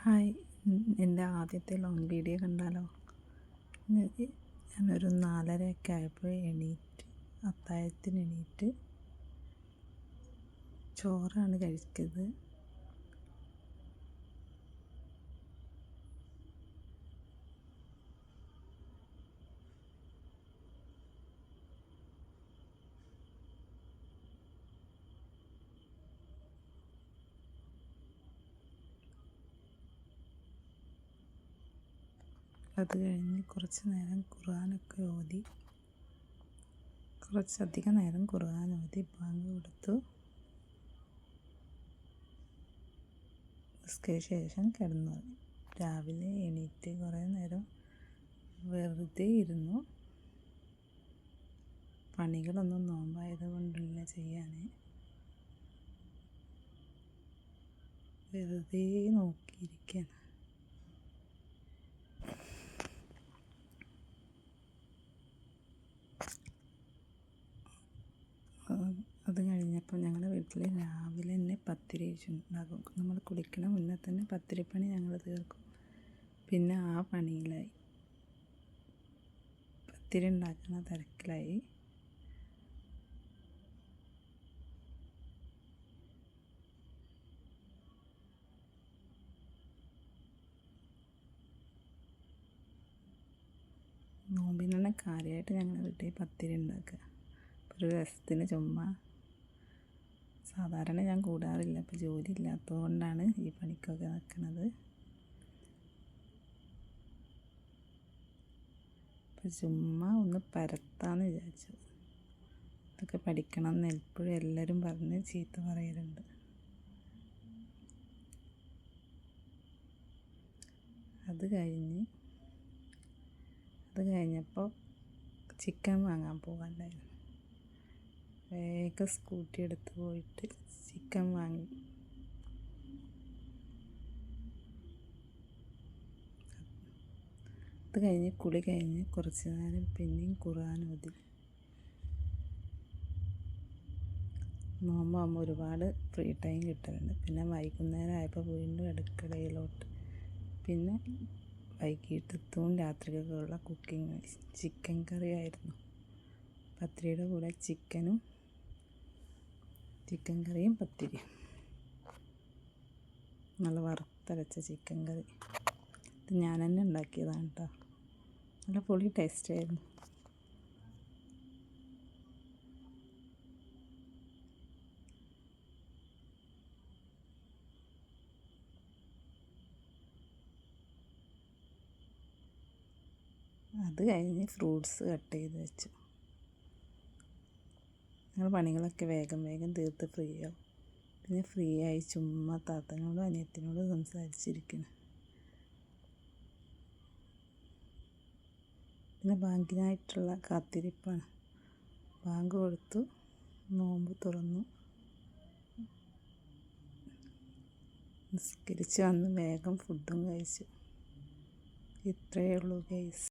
Hi, എൻ്റെ ആദ്യത്തെ long video കണ്ടാലോ? ഞാനൊരു 4:30 ആയപ്പോൾ അത്താഴത്തിന് എണീറ്റ് ചോറാണ് കഴിച്ചത്. അത് കഴിഞ്ഞ് കുറച്ച് നേരം ഖുർആനൊക്കെ ഓതി, കുറച്ചധികം നേരം ഖുർആൻ ഓതി ബാങ്ക് കൊടുത്തു. നിസ്കരിച്ച ശേഷം കിടന്നു. രാവിലെ എണീറ്റ് കുറേ നേരം വെറുതെ ഇരുന്നു. പണികളൊന്നും നോമ്പായത് കൊണ്ടില്ല ചെയ്യാൻ. വെറുതെ നോക്കിയിരിക്കുകയാണ്. അത് കഴിഞ്ഞപ്പോൾ ഞങ്ങളുടെ വീട്ടിൽ രാവിലെ തന്നെ പത്തിരി ഉണ്ടാകും. നമ്മൾ കുളിക്കണ മുന്നേ തന്നെ പത്തിരിപ്പണി ഞങ്ങൾ തീർക്കും. പിന്നെ ആ പണിയിലായി, പത്തിരി ഉണ്ടാക്കുന്ന തിരക്കിലായി. നോമ്പിനാണ് കാര്യമായിട്ട് ഞങ്ങളുടെ വീട്ടിൽ പത്തിരി ഉണ്ടാക്കുക. ഒരു രസത്തിന് ചുമ്മാ. സാധാരണ ഞാൻ കൂടാറില്ല, ഇപ്പോൾ ജോലി ഇല്ലാത്തതുകൊണ്ടാണ് ഈ പണിക്കൊക്കെ നിൽക്കുന്നത്. അപ്പോൾ ചുമ്മാ ഒന്ന് പരത്താമെന്ന് വിചാരിച്ചു. അതൊക്കെ പഠിക്കണം എന്ന് എപ്പോഴും എല്ലാവരും പറഞ്ഞ് ചീത്ത പറയലുണ്ട്. അത് കഴിഞ്ഞപ്പോൾ ചിക്കൻ വാങ്ങാൻ പോകാനുണ്ടായിരുന്നു. വേഗം സ്കൂട്ടി എടുത്ത് പോയിട്ട് ചിക്കൻ വാങ്ങി. അത് കഴിഞ്ഞ് കുളി കഴിഞ്ഞ് കുറച്ച് നേരം പിന്നെയും ഖുർആൻ ഓതി. നോമ്പാകുമ്പോൾ ഒരുപാട് ഫ്രീ ടൈം കിട്ടലുണ്ട്. പിന്നെ വൈകുന്നേരം ആയപ്പോൾ വീണ്ടും അടുക്കളയിലോട്ട്. പിന്നെ വൈകിട്ടത്തും രാത്രിയൊക്കെയുള്ള കുക്കിംഗ്. ചിക്കൻ കറി ആയിരുന്നു. പത്തിരിയുടെ കൂടെ ചിക്കൻ കറിയും പത്തിരിയും. നല്ല വറുത്തരച്ച ചിക്കൻ കറി. ഇത് ഞാൻ തന്നെ ഉണ്ടാക്കിയതാണ് കേട്ടോ. നല്ല പൊളി ടേസ്റ്റായിരുന്നു. അത് കഴിഞ്ഞ് ഫ്രൂട്ട്സ് കട്ട് ചെയ്ത് വെച്ചു. ഞങ്ങൾ പണികളൊക്കെ വേഗം തീർത്ത് ഫ്രീ ആവും. പിന്നെ ഫ്രീ ആയി ചുമ്മാ താത്തനോടും അനിയത്തിനോടും സംസാരിച്ചിരിക്കുന്നു. പിന്നെ ബാങ്കിനായിട്ടുള്ള കാത്തിരിപ്പാണ്. ബാങ്ക് കൊടുത്തു, നോമ്പ് തുറന്നു, നിസ്കരിച്ച് വന്ന് വേഗം ഫുഡും കഴിച്ചു. ഇത്രയേ ഉള്ളൂ ഗൈസ്.